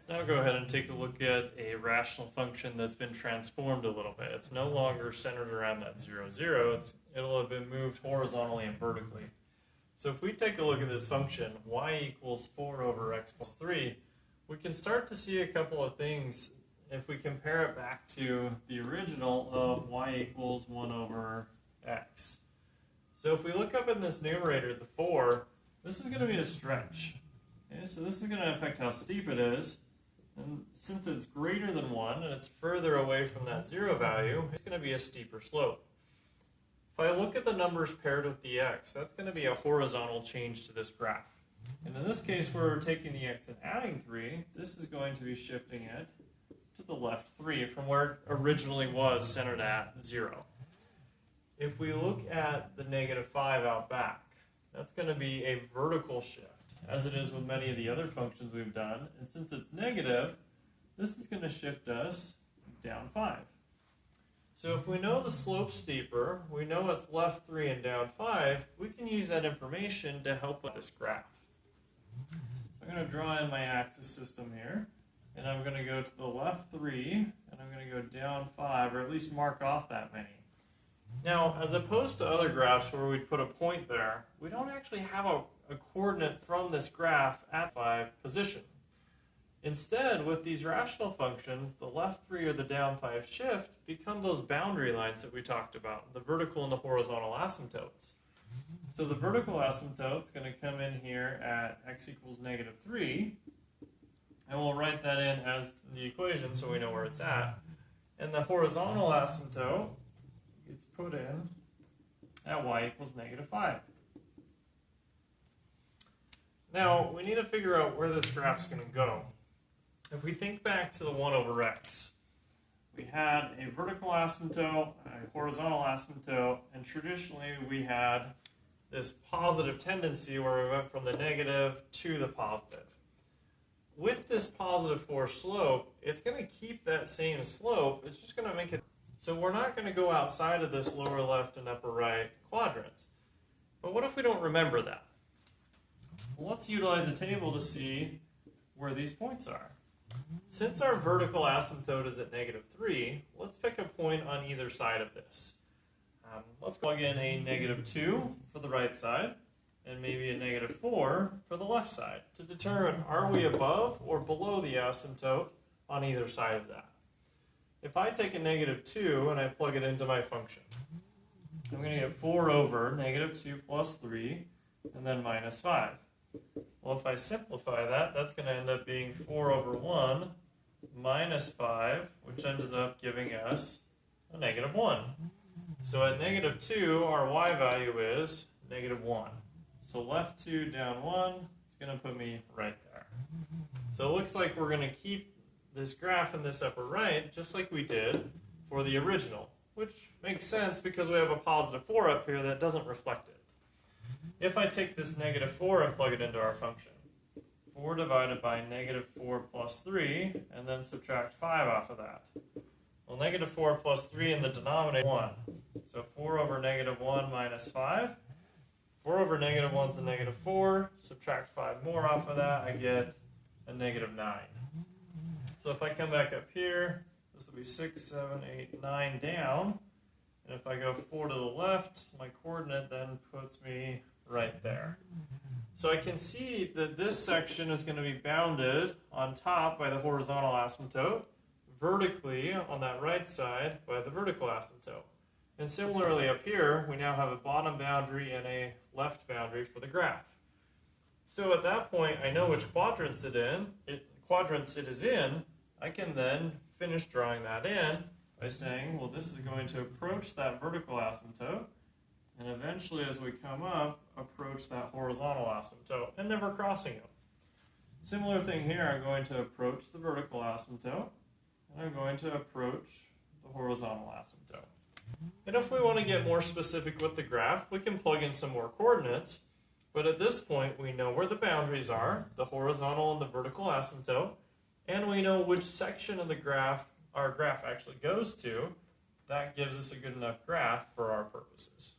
Now go ahead and take a look at a rational function that's been transformed a little bit. It's no longer centered around that 0, 0. It'll have been moved horizontally and vertically. So if we take a look at this function, y equals 4 over x plus 3, we can start to see a couple of things if we compare it back to the original of y equals 1 over x. So if we look up in this numerator, the 4, this is going to be a stretch. Okay, so this is going to affect how steep it is. And since it's greater than 1 and it's further away from that 0 value, it's going to be a steeper slope. If I look at the numbers paired with the x, that's going to be a horizontal change to this graph. And in this case, where we're taking the x and adding 3, this is going to be shifting it to the left 3 from where it originally was centered at 0. If we look at the negative 5 out back, that's going to be a vertical shift, as it is with many of the other functions we've done. And since it's negative, this is going to shift us down 5. So if we know the slope's steeper, we know it's left 3 and down 5, we can use that information to help with this graph. So I'm going to draw in my axis system here, and I'm going to go to the left 3, and I'm going to go down 5, or at least mark off that many. Now, as opposed to other graphs where we'd put a point there, we don't actually have a coordinate from this graph at 5 position. Instead, with these rational functions, the left 3 or the down 5 shift become those boundary lines that we talked about, the vertical and the horizontal asymptotes. So the vertical asymptote is going to come in here at x equals negative 3, and we'll write that in as the equation so we know where it's at. And the horizontal asymptote gets put in at y equals negative 5. Now, we need to figure out where this graph's going to go. If we think back to the 1 over x, we had a vertical asymptote, a horizontal asymptote, and traditionally we had this positive tendency where we went from the negative to the positive. With this positive force slope, it's going to keep that same slope, it's just going to make it. So we're not going to go outside of this lower left and upper right quadrants. But what if we don't remember that? Well, let's utilize a table to see where these points are. Since our vertical asymptote is at negative 3, let's pick a point on either side of this. Let's plug in a negative 2 for the right side, and maybe a negative 4 for the left side, to determine are we above or below the asymptote on either side of that. If I take a negative 2 and I plug it into my function, I'm going to get 4 over negative 2 plus 3, and then minus 5. Well, if I simplify that, that's going to end up being 4 over 1 minus 5, which ends up giving us a negative 1. So at negative 2, our y value is negative 1. So left 2, down 1, it's going to put me right there. So it looks like we're going to keep this graph in this upper right, just like we did for the original, which makes sense because we have a positive 4 up here that doesn't reflect it. If I take this negative 4 and plug it into our function, 4 divided by negative 4 plus 3, and then subtract 5 off of that. Well, negative 4 plus 3 in the denominator 1. So 4 over negative 1 minus 5. 4 over negative 1 is a negative 4. Subtract 5 more off of that, I get a negative 9. So if I come back up here, this will be 6, 7, 8, 9 down. And if I go 4 to the left, my coordinate then puts me right there. So I can see that this section is going to be bounded on top by the horizontal asymptote, vertically on that right side by the vertical asymptote. And similarly up here, we now have a bottom boundary and a left boundary for the graph. So at that point, I know which quadrants it is in. I can then finish drawing that in by saying, well, this is going to approach that vertical asymptote, and eventually as we come up, approach that horizontal asymptote, and never crossing them. Similar thing here, I'm going to approach the vertical asymptote, and I'm going to approach the horizontal asymptote. And if we want to get more specific with the graph, we can plug in some more coordinates, but at this point we know where the boundaries are, the horizontal and the vertical asymptote, and we know which section of the graph our graph actually goes to. That gives us a good enough graph for our purposes.